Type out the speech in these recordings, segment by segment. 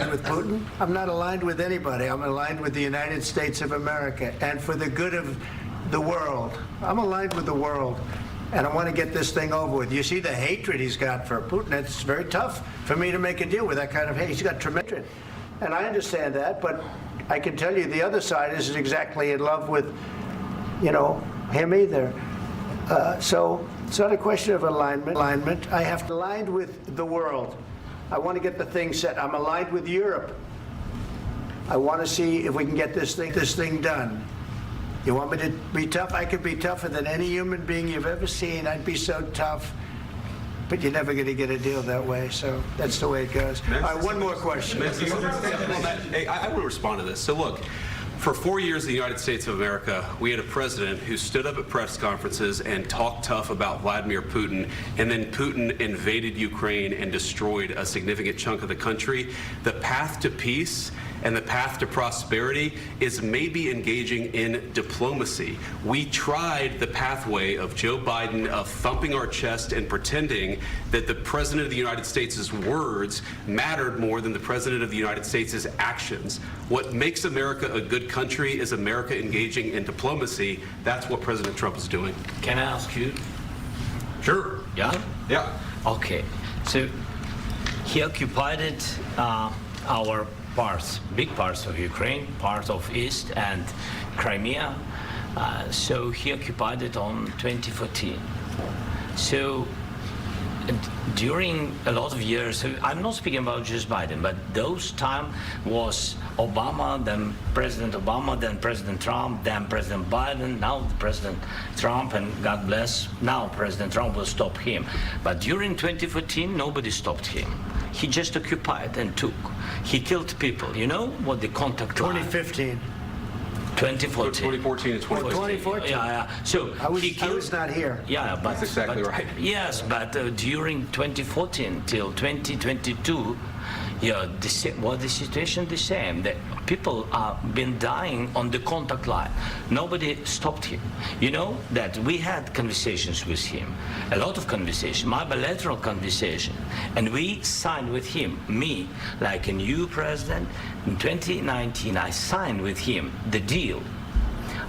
aligned with Putin? I'm not aligned with anybody. I'm aligned with the United States of America and for the good of the world. I'm aligned with the world. And I want to get this thing over with. You see the hatred he's got for Putin. It's very tough for me to make a deal with that kind of hate. He's got tremendous hatred. And I understand that, but I can tell you the other side isn't exactly in love with, him either. So it's not a question of alignment. I have to align with the world. I want to get the thing set. I'm aligned with Europe. I want to see if we can get this thing done. You want me to be tough? I could be tougher than any human being you've ever seen. I'd be so tough. But you're never going to get a deal that way, so that's the way it goes. All right, one more question. Hey, I want to respond to this. So look, for 4 years in the United States of America, we had a president who stood up at press conferences and talked tough about Vladimir Putin, and then Putin invaded Ukraine and destroyed a significant chunk of the country. The path to peace and the path to prosperity is maybe engaging in diplomacy. We tried the pathway of Joe Biden of thumping our chest and pretending that the President of the United States' words mattered more than the President of the United States' actions. What makes America a good country is America engaging in diplomacy. That's what President Trump is doing. Can I ask you? Sure. Yeah? Yeah. Okay. So he occupied our parts, big parts of Ukraine, part of East and Crimea. So he occupied it on 2014. So during a lot of years, so I'm not speaking about just Biden, but those time was Obama, then President Obama, then President Trump, then President Biden, now President Trump, and God bless, now President Trump will stop him. But during 2014, nobody stopped him. He just occupied and took. He killed people. You know what the contact line? 2015. 2014. 2014 and 2014. 2014. Yeah. So I was not here. Yeah, but that's exactly right. Yes, but during 2014 till 2022, yeah, the situation the same. The people have been dying on the contact line. Nobody stopped him. You know that we had conversations with him, a lot of conversation, my bilateral conversation, and we signed with him, me, like a new president. In 2019, I signed with him the deal.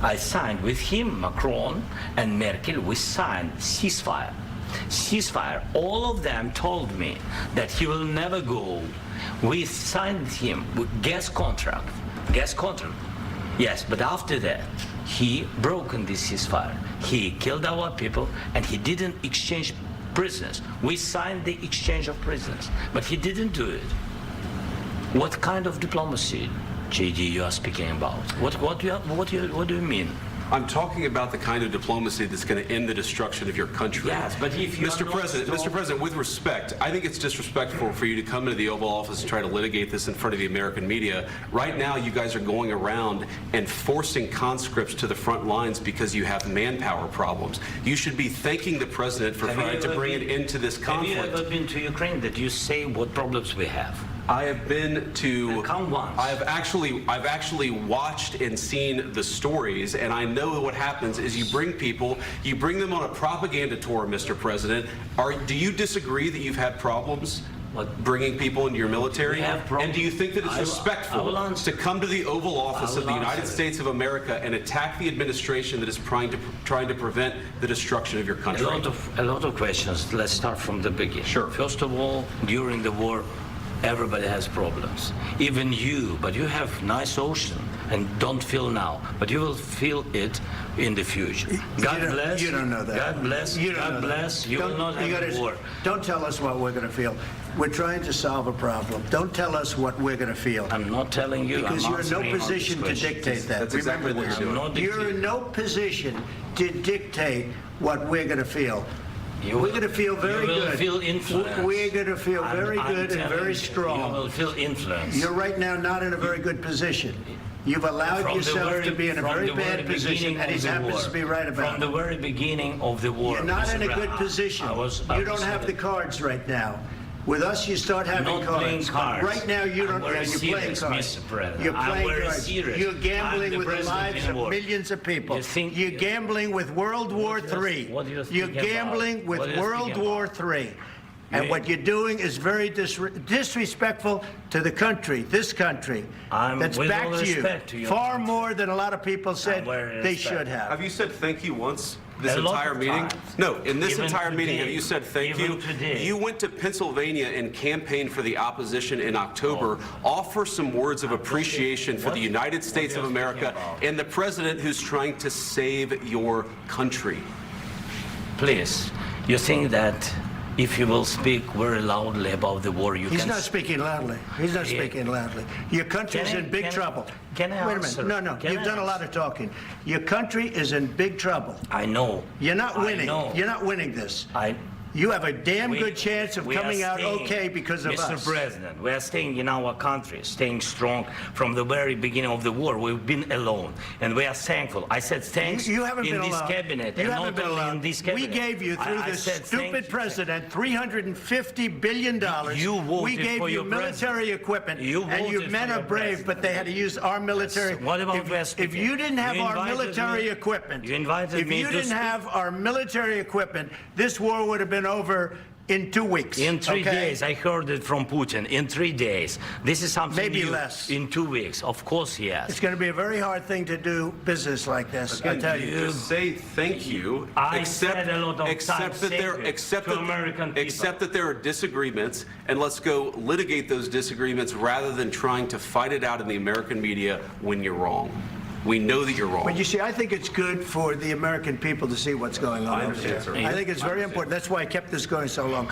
I signed with him, Macron and Merkel, we signed ceasefire. Ceasefire. All of them told me that he will never go. We signed with him with gas contract. Yes, but after that, he broken this ceasefire. He killed our people and he didn't exchange prisoners. We signed the exchange of prisoners, but he didn't do it. What kind of diplomacy, JD, you are speaking about? What do you mean? I'm talking about the kind of diplomacy that's going to end the destruction of your country. Yes, but if you Mr. President, with respect, I think it's disrespectful for you to come into the Oval Office and try to litigate this in front of the American media. Right now, you guys are going around and forcing conscripts to the front lines because you have manpower problems. You should be thanking the President for trying to bring an end to this conflict. Have you ever been to Ukraine that you say what problems we have? I have been to. Count once. I've actually watched and seen the stories, and I know what happens is you bring them on a propaganda tour, Mr. President. Do you disagree that you've had problems bringing people into your military? And do you think that it's respectful to come to the Oval Office of the United States of America and attack the administration that is trying to prevent the destruction of your country? A lot of questions. Let's start from the beginning. Sure. First of all, during the war, everybody has problems, even you, but you have nice ocean and don't feel now, but you will feel it in the future. God bless. You don't know that. God bless. God bless. You will not have war. Don't tell us what we're going to feel. We're trying to solve a problem. Don't tell us what we're going to feel. I'm not telling you. Because you're in no position to dictate that. That's exactly what you're doing. You're in no position to dictate what we're going to feel. We're going to feel very good. You will feel influence. We're going to feel very good and very strong. You will feel influence. You're right now not in a very good position. You've allowed yourself to be in a very bad position, and he happens to be right about it. From the very beginning of the war. You're not in a good position. You don't have the cards right now. With us, you start having cards. Right now, you don't. You're playing cards. You're playing cards. You're gambling with the lives of millions of people. You're gambling with World War III. You're gambling with World War III. And Yeah. what you're doing is very disrespectful to the country, this country, that's with all backed respect to you your far country. more than a lot of people said very they respect. should have. Have you said thank you once this A lot entire of meeting? times. No, in this Even entire meeting, today. have you said thank Even you? today. You went to Pennsylvania and campaigned for the opposition in October. Offer some words of appreciation for the United States of you're America speaking about. and the president who's trying to save your country. Please, you think that if you will speak very loudly about the war, you He's can... not speaking loudly. He's not Yeah. speaking loudly. Your country's Can I- in big can I- trouble. can I Wait a answer? minute. No, Can you've I done a lot answer? of talking. Your country is in big trouble. I know. You're not I winning. know. You're not winning this. I... You have a damn We- good chance of we are coming out staying- okay because of Mr. us. President, we are staying in our country, staying strong from the very beginning of the war. We've been alone, and we are thankful. I said thanks You haven't in been this alone. cabinet, You and haven't not been only alone. in this We cabinet. gave you, through I this said thank stupid you. president, $350 billion. You voted We gave for you your military equipment, You and you voted men for are your brave, president. but they had to use our military. What about if, West if you didn't have You our invited military me- equipment, you invited if me you to didn't speak. have our military equipment, this war would have been over in 2 weeks. In 3 okay? days, I heard it from Putin. In 3 days, this is something Maybe new. less. In 2 weeks, of course, yes. It's going to be a very hard thing to do business like this. I tell you. Just say thank you. I said a lot of except times that there, thank you except to that, American people. except that there are disagreements, and let's go litigate those disagreements rather than trying to fight it out in the American media when you're wrong. We know that you're wrong. But you see, I think it's good for the American people to see what's going on I over understand, there. sir. I think it's I very understand. important. That's why I kept this going so long.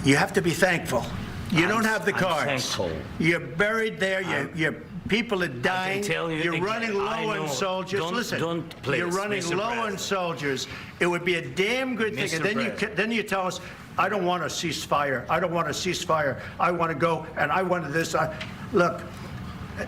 You have to be thankful. You don't have the I'm cards. thankful. You're buried there. Your people are dying. tell you You're again, running low I on know. soldiers. Don't- Listen, don't, please, you're running Mr. low on President. soldiers. It would be a damn good thing. Mr. And then President. then you tell us, I don't want a ceasefire. I don't want a ceasefire. I want to go and I want this. Look.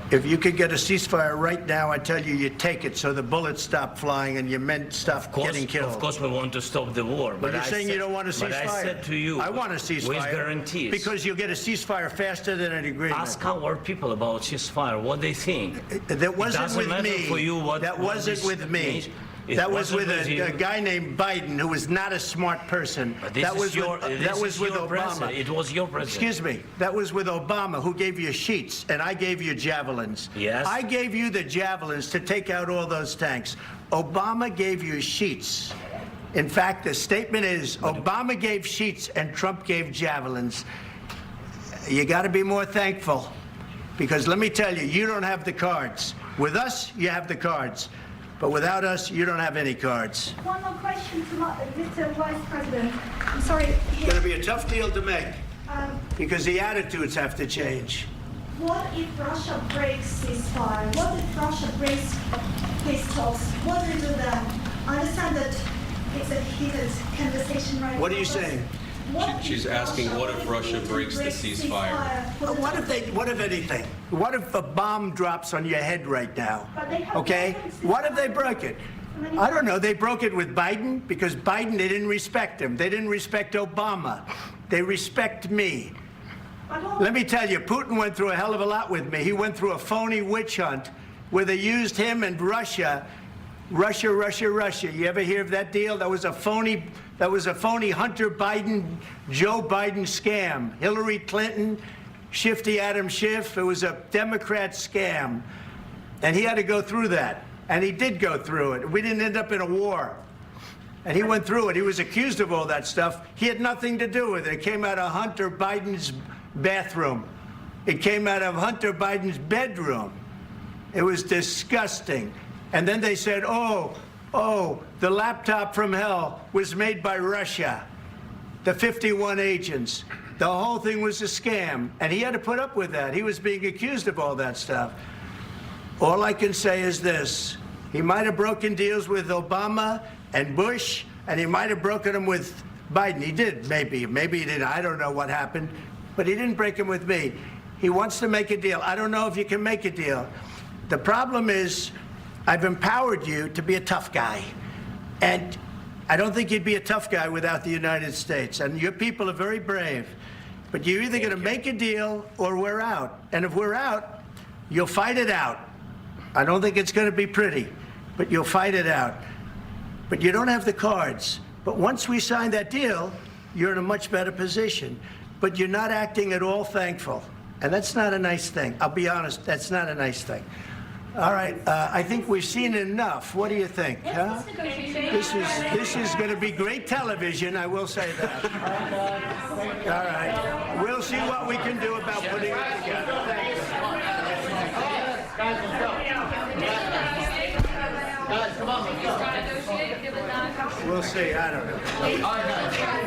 If you could get a ceasefire right now, I tell you, you take it so the bullets stop flying and your men stop getting killed. Of course, we want to stop the war. But you're I saying said- you don't want a ceasefire. But I said to you, I want a ceasefire. with guarantees. Because you'll get a ceasefire faster than an agreement. Ask our people about ceasefire, what they think. That wasn't doesn't with matter me. for you what- that what wasn't this with me. means. It That was wasn't with with a you. guy named Biden, who was not a smart person. But this That is was your, with, this that was is with your Obama. president. It was your president. Excuse me. That was with Obama, who gave you sheets, and I gave you javelins. Yes. I gave you the javelins to take out all those tanks. Obama gave you sheets. In fact, the statement is Obama gave sheets and Trump gave javelins. You got to be more thankful, because let me tell you, you don't have the cards. With us, you have the cards. But without us, you don't have any cards. One more question to Mr. Vice President. I'm sorry. It's going to be a tough deal to make, Um, because the attitudes have to change. what if Russia breaks ceasefire? What if Russia breaks peace talks? What do we do then? I understand that it's a heated conversation right now. What are you but saying? what She's if asking, Russia what if Russia breaks the ceasefire? What if anything? What if a bomb drops on your head right now? But they have Okay? weapons. What if they broke it? I don't know. They broke it with Biden because Biden, they didn't respect him. They didn't respect Obama. They respect me. But all- Let me tell you, Putin went through a hell of a lot with me. He went through a phony witch hunt where they used him and Russia. Russia. You ever hear of that deal? That was a phony Hunter Biden, Joe Biden scam. Hillary Clinton, Shifty Adam Schiff. It was a Democrat scam. And he had to go through that. And he did go through it. We didn't end up in a war. And he went through it. He was accused of all that stuff. He had nothing to do with it. It came out of Hunter Biden's bathroom. It came out of Hunter Biden's bedroom. It was disgusting. And then they said, oh, the laptop from hell was made by Russia. The 51 agents. The whole thing was a scam. And he had to put up with that. He was being accused of all that stuff. All I can say is this. He might have broken deals with Obama and Bush, and he might have broken them with Biden. He did, maybe. Maybe he didn't. I don't know what happened. But he didn't break them with me. He wants to make a deal. I don't know if you can make a deal. The problem is, I've empowered you to be a tough guy. And I don't think you'd be a tough guy without the United States. And your people are very brave. But you're either going to make a deal or we're out. And if we're out, you'll fight it out. I don't think it's going to be pretty, but you'll fight it out. But you don't have the cards. But once we sign that deal, you're in a much better position. But you're not acting at all thankful. And that's not a nice thing. I'll be honest, that's not a nice thing. All right, I think we've seen enough. What do you think? Huh? This is going to be great television, I will say that. All right. We'll see what we can do about putting it together. Thank you. Guys, let's go. Guys, come on, let's go. We'll see. I don't know. All right, guys.